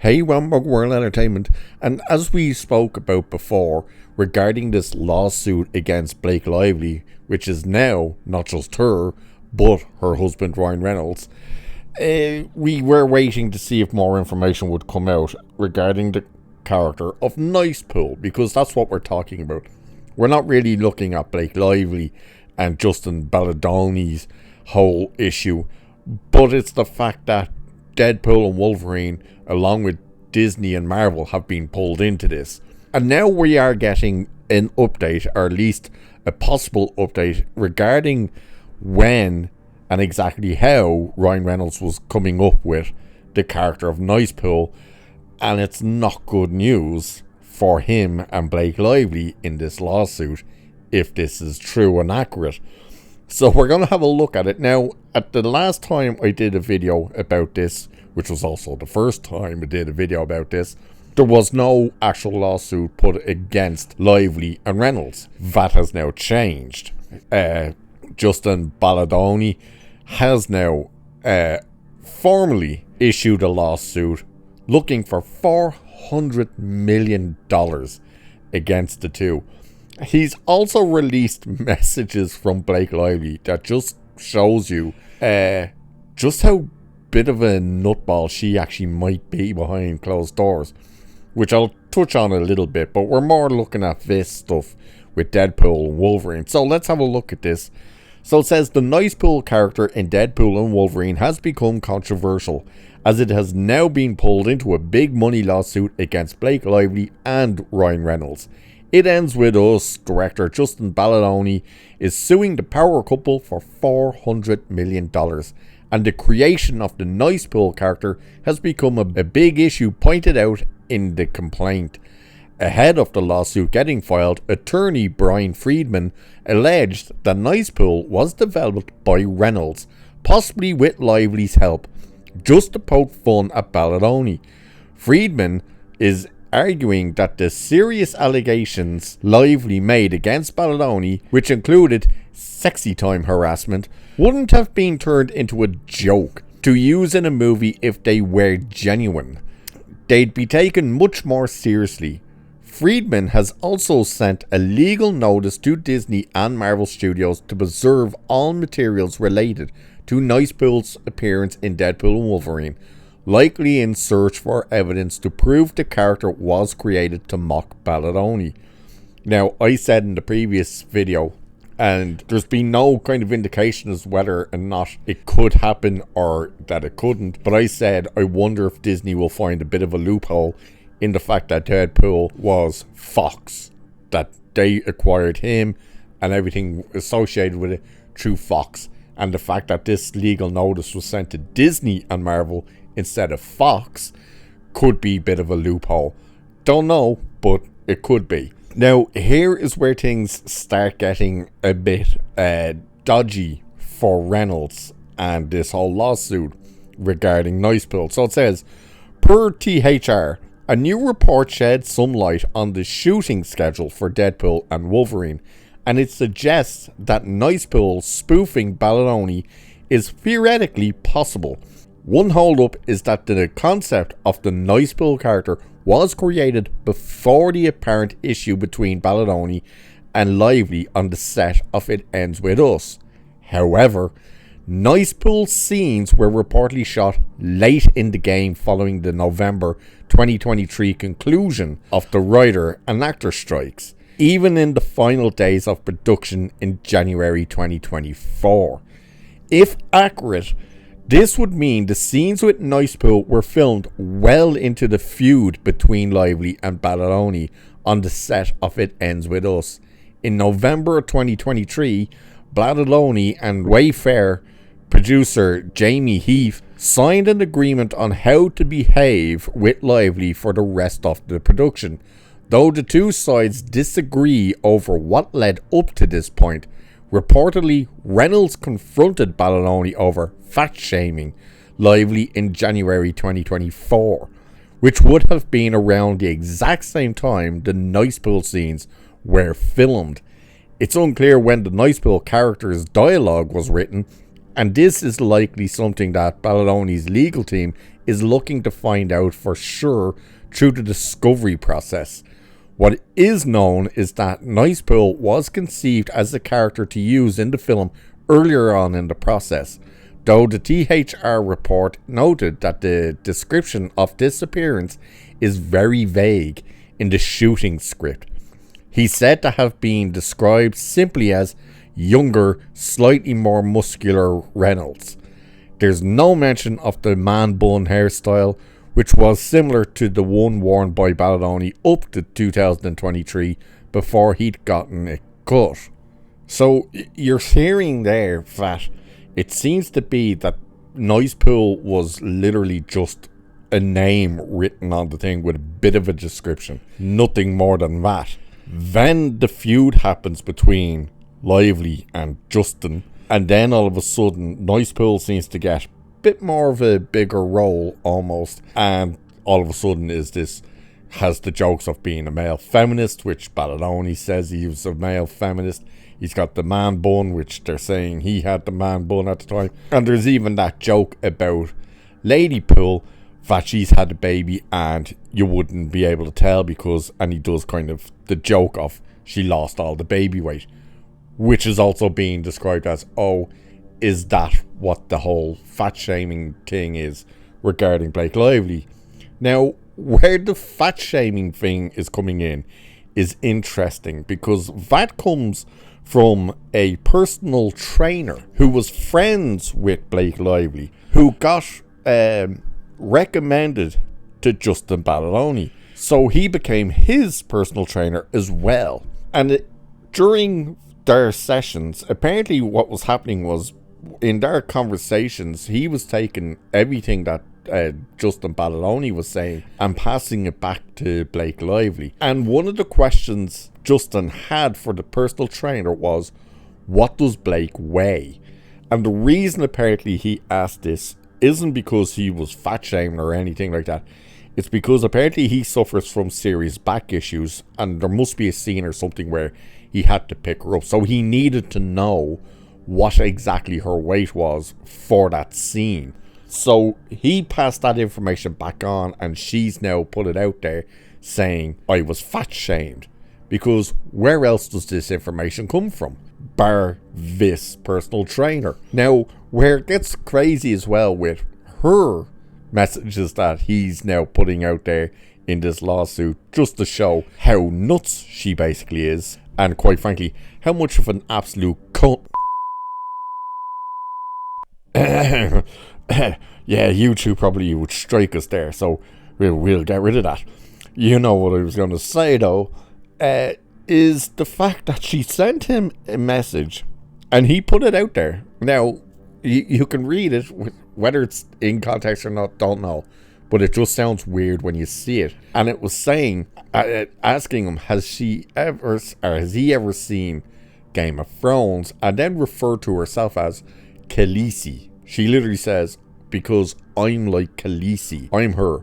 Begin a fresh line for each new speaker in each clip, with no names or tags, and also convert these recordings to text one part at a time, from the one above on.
Hey, Wambog World Entertainment, and as we spoke about before regarding this lawsuit against Blake Lively, which is now not just her, but her husband Ryan Reynolds, we were waiting to see if more information would come out regarding the character of Nicepool, because that's what we're talking about. We're not really looking at Blake Lively and Justin Baldoni's whole issue, but it's the fact that Deadpool and Wolverine, along with Disney and Marvel, have been pulled into this. And now we are getting an update, or at least a possible update, regarding when and exactly how Ryan Reynolds was coming up with the character of Nicepool. And it's not good news for him and Blake Lively in this lawsuit, if this is true and accurate. So we're going to have a look at it. Now, at the last time I did a video about this, which was also the first time I did a video about this, there was no actual lawsuit put against Lively and Reynolds. That has now changed. Justin Baldoni has now formally issued a lawsuit looking for $400 million against the two. He's also released messages from Blake Lively that just shows you just how bit of a nutball she actually might be behind closed doors, which I'll touch on a little bit, but we're more looking at this stuff with Deadpool and Wolverine. So let's have a look at this. So it says the Nicepool character in Deadpool and Wolverine has become controversial, as it has now been pulled into a big money lawsuit against Blake Lively and Ryan Reynolds. It ends with us. Director Justin Baldoni is suing the power couple for $400 million. And the creation of the Nicepool character has become a big issue pointed out in the complaint. Ahead of the lawsuit getting filed, attorney Brian Friedman alleged that Nicepool was developed by Reynolds, possibly with Lively's help, just to poke fun at Baldoni. Friedman is arguing that the serious allegations Lively made against Baldoni, which included sexy time harassment, wouldn't have been turned into a joke to use in a movie if they were genuine. They'd be taken much more seriously. Friedman has also sent a legal notice to Disney and Marvel Studios to preserve all materials related to Nicepool's appearance in Deadpool and Wolverine, likely in search for evidence to prove the character was created to mock Baldoni. Now, I said in the previous video, and there's been no kind of indication as whether or not it could happen or that it couldn't, but I said I wonder if Disney will find a bit of a loophole in the fact that Deadpool was Fox, that they acquired him and everything associated with it through Fox, and the fact that this legal notice was sent to Disney and Marvel instead of Fox could be a bit of a loophole. Don't know, but it could be. Now, here is where things start getting a bit dodgy for Reynolds and this whole lawsuit regarding Nicepool. So it says, per THR, a new report sheds some light on the shooting schedule for Deadpool and Wolverine, and it suggests that Nicepool spoofing Baldoni is theoretically possible. One holdup is that the concept of the Nicepool character was created before the apparent issue between Baldoni and Lively on the set of It Ends With Us. However, Nicepool scenes were reportedly shot late in the game following the November 2023 conclusion of the writer and actor strikes, even in the final days of production in January 2024. If accurate, this would mean the scenes with Nicepool were filmed well into the feud between Lively and Baldoni on the set of It Ends With Us. In November 2023, Baldoni and Wayfair producer Jamie Heath signed an agreement on how to behave with Lively for the rest of the production, though the two sides disagree over what led up to this point. Reportedly, Reynolds confronted Baldoni over fat-shaming Lively in January 2024, which would have been around the exact same time the Nicepool scenes were filmed. It's unclear when the Nicepool character's dialogue was written, and this is likely something that Baldoni's legal team is looking to find out for sure through the discovery process. What is known is that Nicepool was conceived as a character to use in the film earlier on in the process, though the THR report noted that the description of this appearance is very vague in the shooting script. He's said to have been described simply as younger, slightly more muscular Reynolds. There's no mention of the man bun hairstyle, which was similar to the one worn by Baldoni up to 2023 before he'd gotten it cut. So you're hearing there that it seems to be that Nicepool was literally just a name written on the thing with a bit of a description. Nothing more than that. Then the feud happens between Lively and Justin, and then all of a sudden Nicepool seems to get bit more of a bigger role almost, and all of a sudden has the jokes of being a male feminist, which Baldoni says he was a male feminist. He's got the man bun, which they're saying he had the man bun at the time, and there's even that joke about Ladypool that she's had a baby and you wouldn't be able to tell because, and he does kind of the joke of she lost all the baby weight, which is also being described as, oh, is that what the whole fat shaming thing is regarding Blake Lively? Now, where the fat shaming thing is coming in is interesting, because that comes from a personal trainer who was friends with Blake Lively, who got recommended to Justin Baldoni. So he became his personal trainer as well. And during their sessions, apparently what was happening was, in their conversations, he was taking everything that Justin Baldoni was saying and passing it back to Blake Lively. And one of the questions Justin had for the personal trainer was, what does Blake weigh? And the reason apparently he asked this isn't because he was fat shaming or anything like that. It's because apparently he suffers from serious back issues, and there must be a scene or something where he had to pick her up. So he needed to know what exactly her weight was for that scene. So he passed that information back on, and she's now put it out there saying, I was fat shamed. Because where else does this information come from? Bar this personal trainer. Now, where it gets crazy as well with her messages that he's now putting out there in this lawsuit, just to show how nuts she basically is, and quite frankly, how much of an absolute cunt. Yeah, YouTube probably would strike us there, so we'll get rid of that. You know what I was going to say though, is the fact that she sent him a message and he put it out there. Now, you can read it, whether it's in context or not, don't know, but it just sounds weird when you see it. And it was saying, asking him, has he ever seen Game of Thrones, and then referred to herself as Khaleesi. She literally says, because I'm like Khaleesi, I'm her,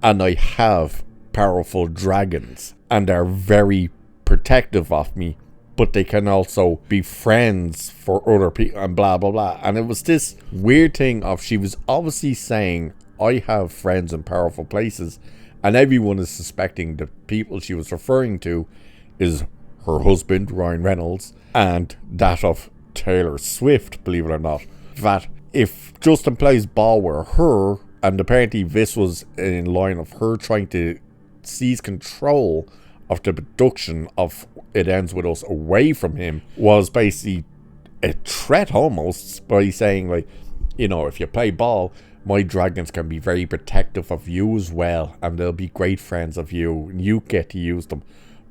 and I have powerful dragons, and they're very protective of me, but they can also be friends for other people, and blah blah blah. And it was this weird thing of, she was obviously saying, I have friends in powerful places, and everyone is suspecting the people she was referring to is her husband Ryan Reynolds and that of Taylor Swift, believe it or not. That if Justin plays ball with her, and apparently this was in line of her trying to seize control of the production of It Ends With Us away from him, was basically a threat almost, by saying, like, you know, if you play ball, my dragons can be very protective of you as well, and they'll be great friends of you, and you get to use them.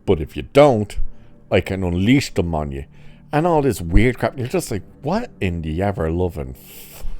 But if you don't, I can unleash them on you. And all this weird crap. You're just like, what in the ever-loving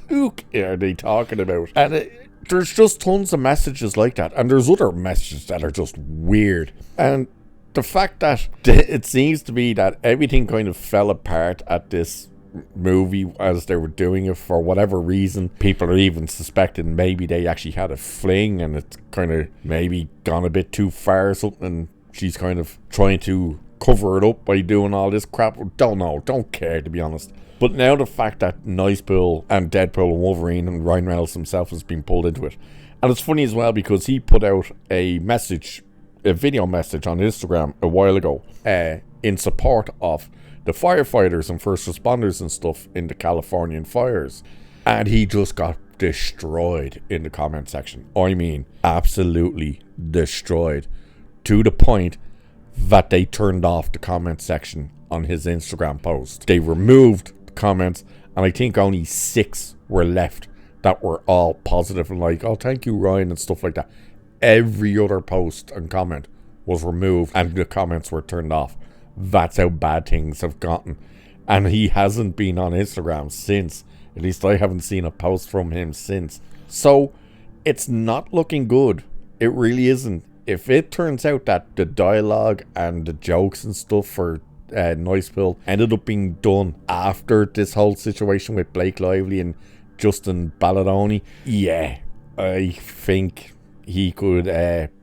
fuck are they talking about? And there's just tons of messages like that. And there's other messages that are just weird. And the fact that it seems to be that everything kind of fell apart at this movie as they were doing it for whatever reason. People are even suspecting maybe they actually had a fling and it's kind of maybe gone a bit too far or something, and she's kind of trying to cover it up by doing all this crap. Don't know, don't care, to be honest. But now the fact that Nicepool and Deadpool and Wolverine and Ryan Reynolds himself has been pulled into it, And it's funny as well because he put out a video message on Instagram a while ago in support of the firefighters and first responders and stuff in the Californian fires. And he just got destroyed in the comment section. I mean, absolutely destroyed. To the point that they turned off the comment section on his Instagram post. They removed the comments, and I think only 6 were left that were all positive and like, oh, thank you, Ryan, and stuff like that. Every other post and comment was removed, and the comments were turned off. That's how bad things have gotten. And he hasn't been on Instagram since. At least I haven't seen a post from him since. So it's not looking good. It really isn't. If it turns out that the dialogue and the jokes and stuff for Nicepool ended up being done after this whole situation with Blake Lively and Justin Baldoni, yeah, I think he could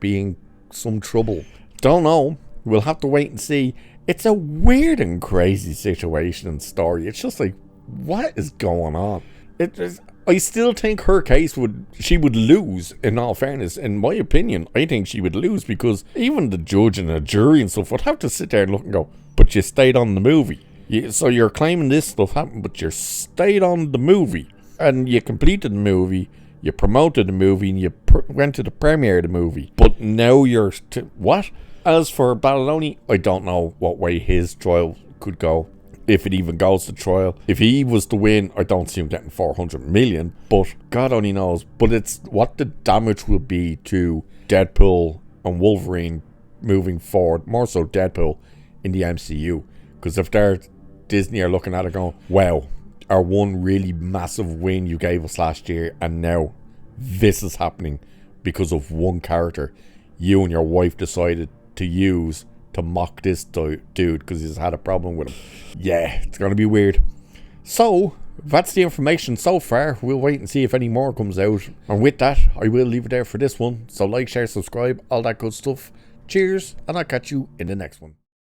be in some trouble. Don't know. We'll have to wait and see. It's a weird and crazy situation and story. It's just like, what is going on? I still think her case she would lose, in all fairness. In my opinion, I think she would lose because even the judge and the jury and stuff would have to sit there and look and go, but you stayed on the movie. So you're claiming this stuff happened, but you stayed on the movie. And you completed the movie, you promoted the movie, and you went to the premiere of the movie. But now you're... what? As for Baldoni, I don't know what way his trial could go. If it even goes to trial. If he was to win, I don't see him getting 400 million. But God only knows. But it's what the damage will be to Deadpool and Wolverine moving forward. More so Deadpool in the MCU. Because if Disney are looking at it going, wow, our one really massive win you gave us last year, and now this is happening because of one character you and your wife decided to use to mock this dude because he's had a problem with him. Yeah, it's going to be weird. So, that's the information so far. We'll wait and see if any more comes out. And with that, I will leave it there for this one. So like, share, subscribe, all that good stuff. Cheers, and I'll catch you in the next one.